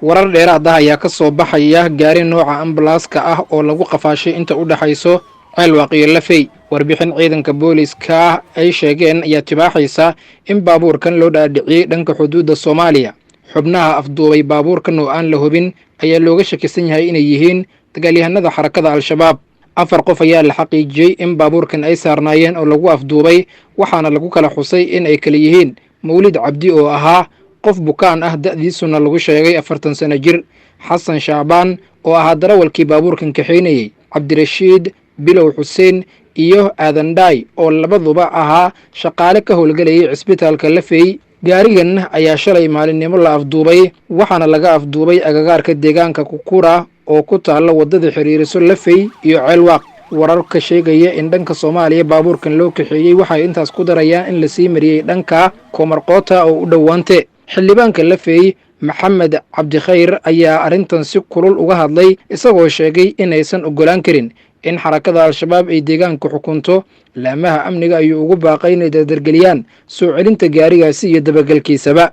warar dheeraad ah ayaa ka soo baxaya gaari nooca ambalaaska ah oo lagu qafaashay inta u dhaxayso ceelwaaq iyo lafey. warbixin ciidanka booliiska ay sheegeen ayaa tibaaxaysa in baabuurkan loo dhaadhiciyey dhanka xuduudda Soomaaliya. xubnaha afduubay baabuurkan oo aan la hubin ayaa looga shakisan yahay inay yihiin dagaalyahanada xarakada Al-Shabaab. 4 qof ayaa la xaqiijiyey in baabuurkan ay saarnaayeen oo lagu afduubay, waxaana lagu kala xusay in ay kala yihiin Mawlid Cabdi oo ahaa qof bukaan ah da'diisuna lagu sheegay 40 sano jir, Xasan Shaabaan oo ahaa darawalkii baabuurkan kaxeynayay, Cabdirashiid Bilow Xuseen iyo Aadan Dhaay oo labaduba ahaa shaqaale ka howlgalayay cisbitaalka Lafey. gaarigan ayaa shalay maalinimo la afduubay, waxaana laga afduubay agagaarka deegaanka Kukura oo ku taalla wadada xiriiriso Lafey iyo Ceelwaaq. wararka sheegaya in dhanka Soomaaliya baabuurkan loo kaxeeyey waxay intaas ku darayaan in la sii mariyay dhanka Komarqoota oo u dhowaante. xildhibaanka Lafey Maxamed Cabdi Khayr ayaa arrintan si kulul uga hadlay, isagoo sheegay inaysan ogolaan karin in xarakada Al-Shabaab ay deegaanka xukunto. laamaha amniga ayuu ugu baaqay inay dardargeliyaan soo celinta gaarigaasi iyo dabagalkiisaba.